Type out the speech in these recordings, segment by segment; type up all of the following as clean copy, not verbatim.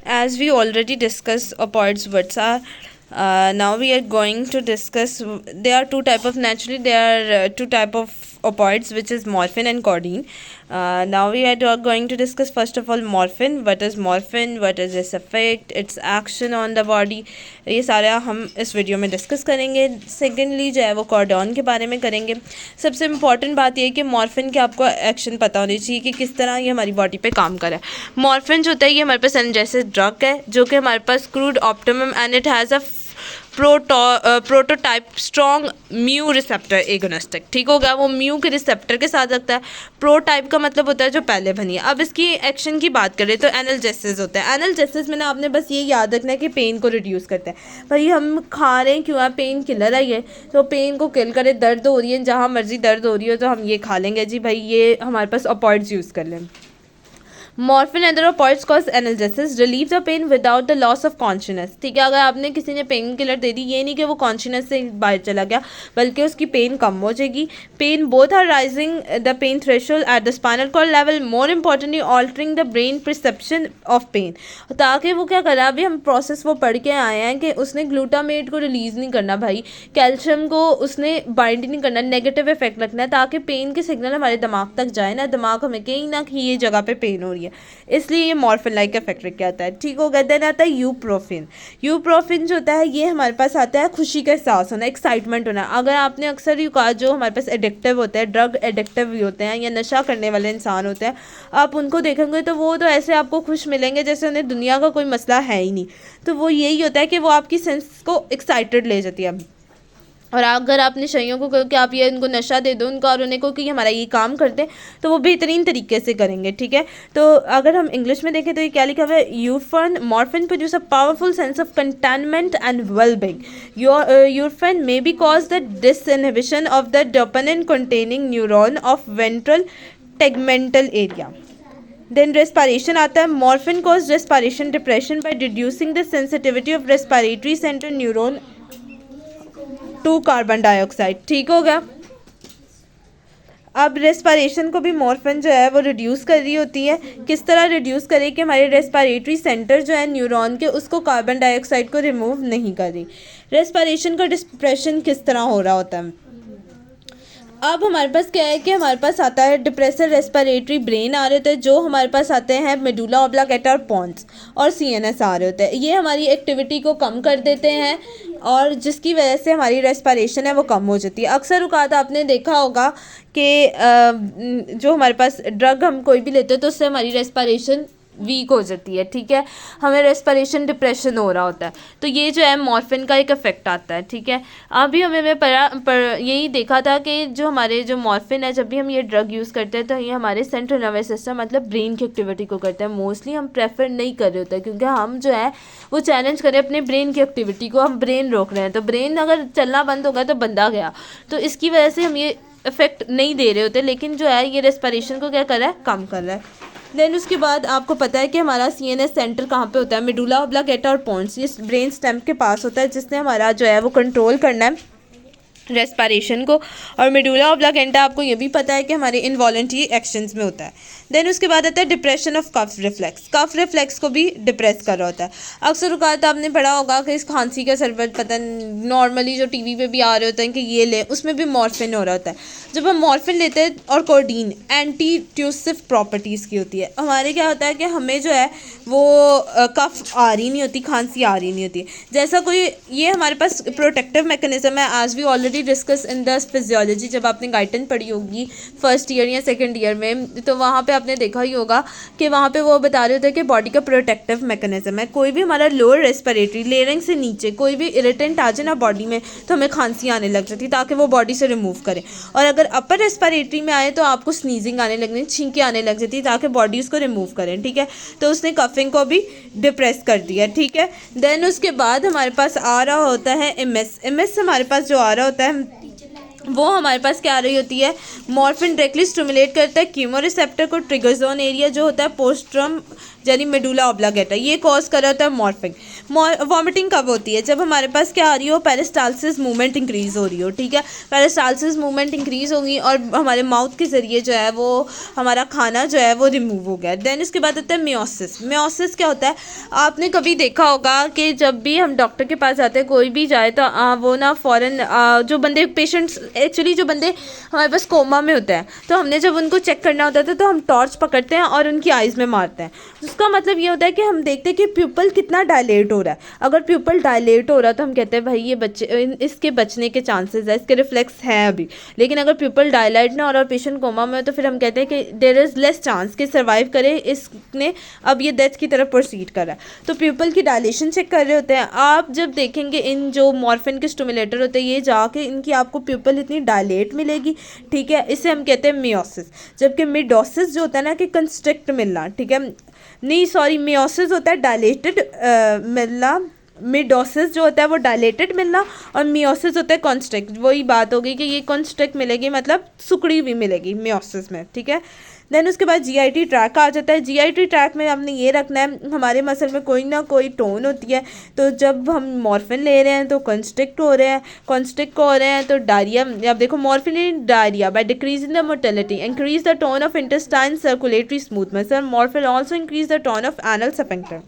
as we already discussed opioids, what are now we are going to discuss. There are two type of opioids, which is morphine and codeine. Now we are going to discuss first of all morphine. What is morphine, what is its effect, its action on the body, ये सारा हम इस video में discuss करेंगे. Secondly जो है वो कॉर्डॉन के बारे में करेंगे. सबसे इम्पॉर्टेंट बात यह है कि मॉर्फिन के आपको एक्शन पता होनी चाहिए कि किस तरह ये हमारी बॉडी पे काम करे. मॉर्फिन जो होता है ये हमारे पास एनाल्जेसिक ड्रग है जो कि हमारे पास crude optimum and it has a prototype strong mu receptor agonistic. ठीक हो गया, वो म्यू के रिसेप्टर के साथ रखता है. प्रो टाइप का मतलब होता है जो पहले बनी है. अब इसकी एक्शन की बात करें तो एनाल्जेसिस होता है. एनाल्जेसिस में ना आपने बस ये याद रखना है कि पेन को रिड्यूस करता है. भाई हम खा रहे हैं क्यों है, पेन किलर है ये, तो पेन को किल करे. दर्द हो रही है, जहाँ मर्जी दर्द हो रही हो तो हम ये खा लेंगे जी भाई, ये हमारे पास opioids यूज़ कर लें. Morphine and other opioids cause analgesia, relieve the pain without the loss of consciousness. ठीक है, अगर आपने किसी ने पेन किलर दे दी, ये नहीं कि वो कॉन्शियसनेस से बाहर चला गया, बल्कि उसकी पेन कम हो जाएगी. Pain both are raising the pain threshold at the spinal cord level, more importantly altering the brain perception of pain. ताकि वो क्या कर रहा है, अभी हम प्रोसेस वो पढ़ के आए हैं कि उसने ग्लूटामेट को रिलीज़ नहीं करना भाई, कैल्शियम को उसने बाइंड नहीं करना, नेगेटिव इफेक्ट रखना है ताकि पेन के सिग्नल हमारे दिमाग तक जाए ना, दिमाग हमें कहीं ना कहीं ये जगह पे पेन हो रही है, इसलिए ये मॉर्फिन लाइक इफेक्ट रख के आता है. ठीक हो गया. देन आता है यूप्रोफिन. यूप्रोफिन जो होता है ये हमारे पास आता है खुशी का एहसास होना, एक्साइटमेंट होना. अगर आपने अक्सर यू कहा जो हमारे पास एडिक्टिव होते हैं, ड्रग एडिक्टिव भी होते हैं या नशा करने वाले इंसान होते हैं, आप उनको देखेंगे तो वो तो ऐसे आपको खुश मिलेंगे जैसे उन्हें दुनिया का कोई मसला है ही नहीं. तो वो यही होता है कि वो आपकी सेंस को एक्साइटेड ले जाती है. और अगर आपने शैयों को कहो कि आप ये उनको नशा दे दो उनको और उन्हें को कि हमारा ये काम करते हैं, तो वो बेहतरीन तरीके से करेंगे. ठीक है, तो अगर हम इंग्लिश में देखें तो ये क्या लिखा हुआ है, morphine produce a powerful sense of contentment and wellbeing. यूरफिन may be cause the disinhibition of the dopamine containing neuron of ventral tegmental area. Then respiration आता है. Morphine cause respiration depression by reducing the sensitivity of respiratory centre neuron to carbon dioxide. ठीक हो गया. अब respiration को भी morphine जो है वो रिड्यूस कर रही होती है. किस तरह रिड्यूस करे कि हमारे रेस्पिरेटरी सेंटर जो है न्यूरॉन के, उसको कार्बन डाइऑक्साइड को रिमूव नहीं कर रही. रेस्पिरेशन का डिप्रेशन किस तरह हो रहा होता है. अब हमारे पास क्या है कि हमारे पास आता है डिप्रेसर रेस्पिरेटरी ब्रेन आ रहे होते हैं, जो हमारे पास आते हैं मेडुला ऑब्लांगेटा और पॉन्स और सीएनएस आ रहे होते हैं. ये हमारी एक्टिविटी को कम कर देते हैं और जिसकी वजह से हमारी रेस्पिरेशन है वो कम हो जाती है. अक्सर औक़ात आपने देखा होगा कि जो हमारे पास ड्रग हम कोई भी लेते हैं तो उससे हमारी रेस्पिरेशन वीक हो जाती है. ठीक है, हमें रेस्पिरेशन डिप्रेशन हो रहा होता है, तो ये जो है मॉर्फिन का एक इफेक्ट आता है. ठीक है, अभी हमें यही देखा था कि जो हमारे जो मॉर्फिन है, जब भी हम ये ड्रग यूज़ करते हैं तो ये हमारे सेंट्रल नर्वस सिस्टम मतलब ब्रेन की एक्टिविटी को करता है. मोस्टली हम प्रेफर नहीं कर रहे होते हैं क्योंकि हम जो है वो चैलेंज करें अपने ब्रेन की एक्टिविटी को, हम ब्रेन रोक रहे हैं. तो ब्रेन अगर चलना बंद होगा तो बंदा गया, तो इसकी वजह से हम ये इफेक्ट नहीं दे रहे होते. लेकिन जो है ये रेस्पिरेशन को क्या कर रहा है, कम कर रहा है. देन उसके बाद आपको पता है कि हमारा सीएनएस सेंटर कहाँ पे होता है, मेडुला ऑब्लांगेटा और पॉन्स, ये ब्रेन स्टेम के पास होता है, जिसने हमारा जो है वो कंट्रोल करना है रेस्पिरेशन को. और मेडुला ऑब्लांगेटा आपको ये भी पता है कि हमारे इनवॉलंटरी एक्शंस में होता है. देन उसके बाद आता है depression of cough reflex. Cough reflex को भी डिप्रेस कर रहा होता है. अक्सर औक़ात आपने पढ़ा होगा कि इस खांसी का सरबत पता नॉर्मली जो टीवी पे भी आ रहे होते हैं कि ये ले, उसमें भी मॉर्फिन हो रहा होता है. जब हम मॉर्फिन लेते हैं, और कोडीन एंटी ट्यूसिव प्रॉपर्टीज़ की होती है. हमारे क्या होता है कि हमें जो है वो कफ आ रही नहीं होती, खांसी आ रही नहीं होती, जैसा कोई ये हमारे पास प्रोटेक्टिव मैकेनिज्म है. आज we already discuss in the physiology, जब आपने गाइडन पढ़ी होगी फर्स्ट ईयर या सेकंड ईयर में, तो वहाँ पे आपने देखा ही होगा कि वहाँ पे वो बता रहे होते हैं कि बॉडी का प्रोटेक्टिव मैकेनिज्म है. कोई भी हमारा लोअर रेस्पिरेटरी लेरिंग से नीचे कोई भी इरिटेंट आ जाए ना बॉडी में, तो हमें खांसी आने लग जाती है, ताकि वो बॉडी से रिमूव करें. और अगर अपर रेस्पिरेटरी में आए तो आपको स्नीजिंग आने लगनी, छींकें आने लग जाती है, ताकि बॉडी उसको रिमूव करें. ठीक है, तो उसने कफिंग को भी डिप्रेस कर दिया. ठीक है, देन उसके बाद हमारे पास आ रहा होता है एमएस. एमएस हमारे पास जो आ रहा होता है वो हमारे पास क्या आ रही होती है, मॉर्फिन डायरेक्टली स्टिमुलेट करता है कीमो रिसेप्टर को. ट्रिगर जोन एरिया जो होता है पोस्ट्रम यानी मेडुला ऑब्लांगेटा, ये कॉज कर रहा होता है मॉर्फिंग। वॉमिटिंग कब होती है? जब हमारे पास क्या आ रही हो, पेरिस्टाल्सिस मूवमेंट इंक्रीज हो रही हो, ठीक है, पेरिस्टाल्सिस मूवमेंट इंक्रीज होगी और हमारे माउथ के ज़रिए जो है वो हमारा खाना जो है वो रिमूव हो गया। देन उसके बाद आता है मियोसिस। मियोसिस क्या होता है? आपने कभी देखा होगा कि जब भी हम डॉक्टर के पास जाते हैं, कोई भी जाए तो वो ना फ़ौरन जो बंदे पेशेंट्स एक्चुअली जो बंदे हमारे पास कोमा में होते हैं, तो हमने जब उनको चेक करना होता है तो हम टॉर्च पकड़ते हैं और उनकी आइज़ में मारते हैं। उसका मतलब ये होता है कि हम देखते हैं कि प्यूपल कितना डायलेट हो रहा है। अगर प्यूपल डायलेट हो रहा है तो हम कहते हैं भाई ये बच्चे इसके बचने के चांसेस है, इसके रिफ्लेक्स हैं अभी। लेकिन अगर प्यूपल डायलाइट ना हो रहा और पेशेंट कोमा में हो तो फिर हम कहते हैं कि देयर इज़ लेस चांस कि सर्वाइव करे, इसने अब ये डेथ की तरफ प्रोसीड कर रहा है। तो प्यूपल की डायलेशन चेक कर रहे होते हैं। आप जब देखेंगे इन जो मॉर्फिन के स्टिमुलेटर होते हैं, ये जाके इनकी आपको प्यूपल इतनी डायलेट मिलेगी, ठीक है, इसे हम कहते हैं मियोसिस। जबकि मिडोसिस जो होता है ना कि कंस्ट्रिक्ट मिलना, ठीक है, नहीं सॉरी, मियोसिस होता है डायलेटेड मिलना, मिडोसिस जो होता है वो डायलेटेड मिलना और मियोसिस होता है कॉन्स्ट्रिक्ट। वही बात होगी कि ये कॉन्स्ट्रिक्ट मिलेगी मतलब सुकड़ी हुई मिलेगी मियोसिस में, ठीक है। देन उसके बाद जीआईटी ट्रैक आ जाता है। जीआईटी ट्रैक में हमने ये रखना है, हमारे मसल में कोई ना कोई टोन होती है, तो जब हम मॉर्फिन ले रहे हैं तो कॉन्स्ट्रिक्ट हो रहे हैं, कॉन्स्ट्रिक्ट हो रहे हैं तो डायरिया। अब देखो morphine in diarrhoea by decreasing the motility increase the tone of intestine circulatory smoothness और morphine also increase the tone of anal sphincter.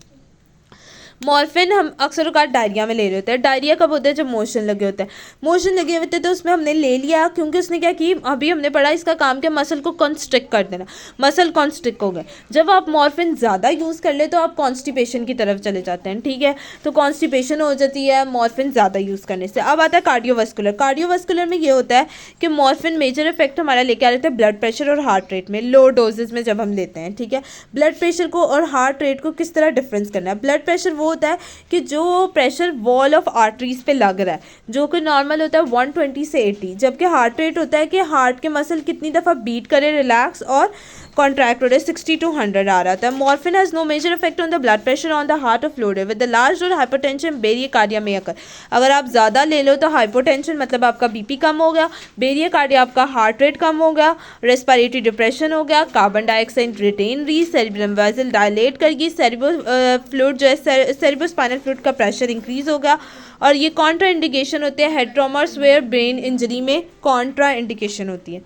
Morphine हम अक्सर औकात डायरिया में ले रहे होते हैं। डायरिया कब होता है? जब मोशन लगे होते हैं। मोशन लगे होते हैं तो उसमें हमने ले लिया, क्योंकि उसने क्या की, अभी हमने पढ़ा इसका काम क्या, मसल को कॉन्स्ट्रिक्ट कर देना, मसल कॉन्स्ट्रिक्ट हो गए। जब आप मॉर्फिन ज़्यादा यूज़ कर ले तो आप कॉन्स्टिपेशन की तरफ चले जाते हैं, ठीक है, तो कॉन्स्टिपेशन हो जाती है मॉर्फिन ज़्यादा यूज़ करने से। अब आता है कार्डियोवास्कुलर। कार्डियोवास्कुलर में ये होता है कि मॉर्फिन मेजर इफेक्ट हमारा लेके आ रहे थे ब्लड प्रेशर और हार्ट रेट में, लो डोजेज में जब हम लेते हैं, ठीक है। ब्लड प्रेशर को और हार्ट रेट को किस तरह डिफरेंस करना है? ब्लड प्रेशर वो होता है कि जो प्रेशर वॉल ऑफ आर्टरीज पे लग रहा है, जो कि नॉर्मल होता है 120 से 80, जबकि हार्ट रेट होता है कि हार्ट के मसल कितनी दफ़ा बीट करे, रिलैक्स और कॉन्ट्रैक्ट हो रहे, 60 to 100 आ रहा था। Morphine has no major effect on the blood pressure on the heart of loaded with the large और हाइपरटेंशन बेरियकार्डिया में अकर। अगर आप ज़्यादा ले लो तो हाइपोटेंशन मतलब आपका बीपी कम हो गया, बेरियकार्डिया आपका हार्ट रेट कम हो गया, रेस्पिरेटरी डिप्रेशन हो गया, कार्बन डाइऑक्साइड रिटेन रही, सेरिब्रम वेसल डायलेट करेगी, सेरिब्रो फ्लूइड जो है सेरिब्रोस्पाइनल फ्लूइड का प्रेशर इंक्रीज हो गया। और ये कॉन्ट्रा इंडिकेशन होते हैं हेड ट्रॉमा और स्वेयर ब्रेन इंजरी में कॉन्ट्रा इंडिकेशन होती है।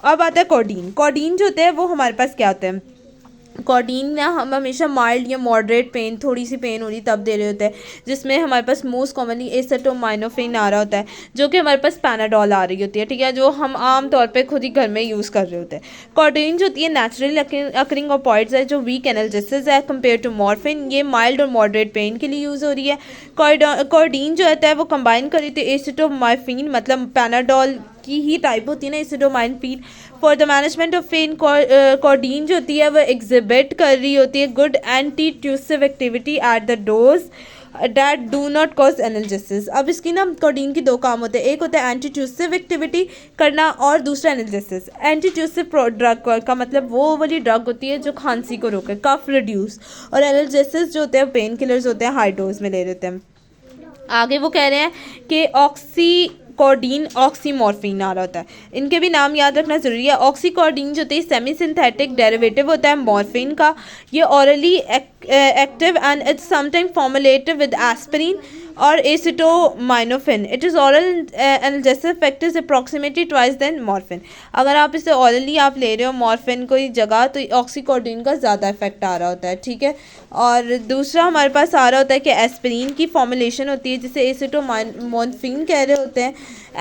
अब आता है कोडीन। कोडीन जो होते हैं वो हमारे पास क्या होते हैं? कोडीन ना हम हमेशा माइल्ड या मॉडरेट पेन, थोड़ी सी पेन हो रही तब दे रहे होते हैं, जिसमें हमारे पास मोस्ट कॉमनली एसिटामिनोफेन आ रहा होता है, जो कि हमारे पास पैनाडोल आ रही होती है, ठीक है, जो हम आम तौर पे खुद ही घर में यूज़ कर रहे होते हैं। कोडीन जो होती है नेचुरली अकरिंग ऑपॉइड्स है जो वीक एनाल्जेसिस है कंपेयर टू मॉर्फिन। ये माइल्ड और मॉडरेट पेन के लिए यूज़ हो रही है। कोडीन जो होता है वो कंबाइन करी थी एसिटामिनोफेन, मतलब पैनाडोल की ही टाइप होती है ना acetaminophen, for the management of pain. Codeine जो होती है वो एग्जिबिट कर रही होती है good antitussive activity at the dose that do not cause analgesia. अब इसकी ना कोडीन की दो काम होते हैं, एक होता है एंटी ट्यूसिव एक्टिविटी करना और दूसरा एनाल्जेसिस। एंटी ट्यूसिव ड्रग का मतलब वो वाली ड्रग होती है जो खांसी को रोके, कफ रिड्यूस, और एनाल्जेसिस जो होते हैं पेन किलर्स होते हैं, हाई डोज में ले रहे होते हैं। आगे वो कह रहे हैं कि ऑक्सीकोडीन ऑक्सीमॉर्फिन आ रहा होता है, इनके भी नाम याद रखना ज़रूरी है। ऑक्सीकोडीन जो होती है सेमी सिंथेटिक डेरिवेटिव होता है मॉर्फिन का, ये orally active and it's sometime formulated with aspirin और acetaminophen. It is oral analgesic effect is approximately twice than morphine. अगर आप इसे ऑरली आप ले रहे हो मॉर्फिन कोई जगह तो ऑक्सीकोडीन का ज़्यादा इफेक्ट आ रहा होता है, ठीक है। और दूसरा हमारे पास आ रहा होता है कि एस्पिरिन की फॉर्मुलेशन होती है जिसे एसिटामिनोफेन कह रहे होते हैं।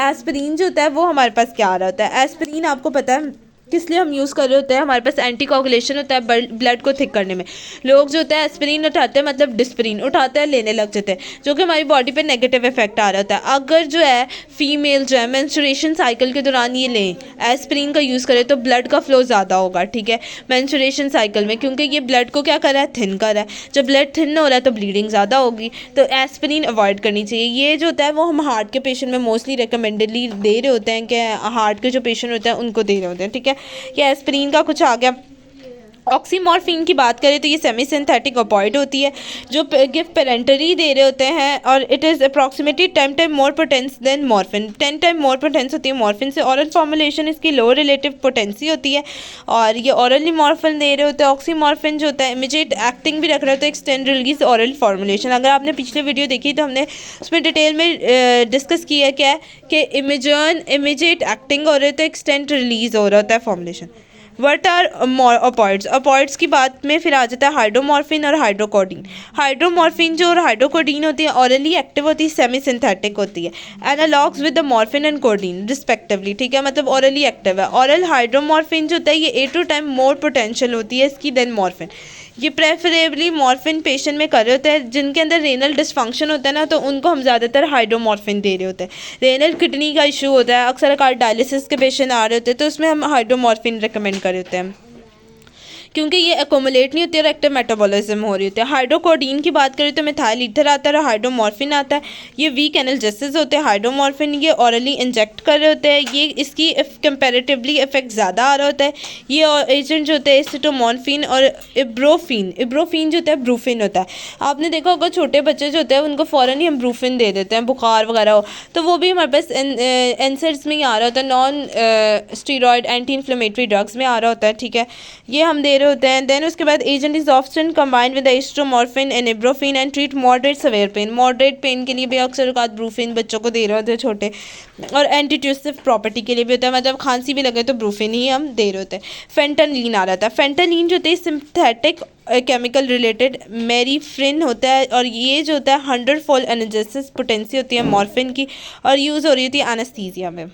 एस्पिरिन जो होता है वो हमारे पास क्या आ रहा होता है? एस्पिरिन आपको पता है किस लिए हम यूज़ कर रहे होते हैं? हमारे पास एंटी कोगुलेशन होता है ब्लड को थिक करने में। लोग जो होता है एस्पिरिन उठाते हैं, मतलब डिस्पिरिन उठाते हैं, लेने लग जाते हैं, जो कि हमारी बॉडी पे नेगेटिव इफेक्ट आ रहा होता है। अगर जो है फीमेल जो है मेंस्ट्रुएशन साइकिल के दौरान ये लें एस्पिरिन का यूज़ करें तो ब्लड का फ्लो ज़्यादा होगा, ठीक है, मेंस्ट्रुएशन साइकिल में, क्योंकि ये ब्लड को क्या कर रहा है? थिन कर रहा है। जब ब्लड थिन हो रहा है तो ब्लीडिंग ज़्यादा होगी, तो एस्पिरिन अवॉइड करनी चाहिए। ये जो होता है वो हम हार्ट के पेशेंट में मोस्टली रिकमेंडेडली दे रहे होते हैं कि हार्ट के जो पेशेंट होते हैं उनको दे रहे होते हैं, ठीक है। ये एस्पिरिन का कुछ आ गया। ऑक्सीमॉर्फिन की बात करें तो ये सेमी सिंथेटिक ऑपॉइड होती है जो गिफ्ट पेरेंटरी दे रहे होते हैं, और it is approximately 10 time more potence than morphine. 10 time more potence होती है मॉर्फिन से। ऑरल फॉर्मुलेशन इसकी लो रिलेटिव पोटेंसी होती है, और ये ऑरली मॉर्फिन दे रहे होते हैं। ऑक्सीमॉर्फिन जो होता है इमीडिएट एक्टिंग भी रख रहा होता है, एक्सटेंड रिलीज ऑरल फॉर्मुलेशन। अगर आपने पिछले वीडियो देखी तो हमने उसमें डिटेल में डिस्कस किया क्या है कि इमीडिएट एक्टिंग हो रही है तो एक्सटेंड रिलीज हो रहा होता है formulation. What are opioids? Opioids की बात में फिर आ जाता है हाइड्रोमॉर्फिन और हाइड्रोकोडीन। हाइड्रोमॉर्फिन जो और हाइड्रोकोडीन होती है ऑरली एक्टिव होती है, सेमी सिंथेटिक होती है। Analogues with the morphine and codeine respectively, ठीक है, मतलब ऑरली एक्टिव है। ऑरल हाइड्रोमॉर्फिन जो होता है ये 8 टाइम मोर पोटेंशियल होती है इसकी देन मॉर्फिन। ये प्रेफरेबली मॉर्फिन पेशेंट में कर रहे होते हैं जिनके अंदर रेनल डिसफंक्शन होता है ना, तो उनको हम ज़्यादातर हाइड्रोमॉर्फिन दे रहे होते हैं। रेनल किडनी का इशू होता है, अक्सर डायलिसिस के पेशेंट आ रहे होते हैं तो उसमें हम हाइड्रोमॉर्फिन रिकमेंड कर रहे होते हैं क्योंकि ये एकोमुलेट नहीं होती और एक्टिव मेटाबॉलिज्म हो रही होती है। हाइड्रोकोडीन की बात करें तो मिथाइल ईथर आता है और हाइड्रोमॉर्फिन आता है। ये वीक एनाल्जेसिस होते हैं। हाइड्रोमॉर्फिन ये ऑरली इंजेक्ट कर रहे होते हैं, ये इसकी कंपेरेटिवली इफेक्ट ज़्यादा आ रहा होता है। ये एजेंट जो होते हैं एसिटोमॉर्फिन और इब्रोफिन जो होता है ब्रूफिन होता है। आपने देखा होगा छोटे बच्चे जो होते हैं उनको फ़ौरन ही हम ब्रूफिन दे देते हैं बुखार वगैरह हो, तो वो भी हमारे पास एनसेड्स में ही आ रहा होता है, non steroid anti inflammatory drugs में आ रहा होता है, ठीक है, ये हम दे रहे होते हैं। देन उसके बाद agent is often combined with estromorphine and ibuprofen and treat moderate severe pain. Moderate pain के लिए भी अक्सर ब्रूफिन बच्चों को दे रहे होते हैं छोटे, और एंटीट्यूसिव प्रॉपर्टी के लिए भी होता है, मतलब खांसी भी लगे तो ब्रूफिन ही हम दे रहे होते हैं। फेंटानिलीन आ रहा था। फेंटानिलीन जो होता है सिंथेटिक केमिकल रिलेटेड मेरीफ्रिन होता है, और ये जो होता है 100 फोल्ड एनाल्जेसिस पोटेंसी होती है मॉर्फिन की, और यूज़ हो रही होती है एनेस्थीसिया में।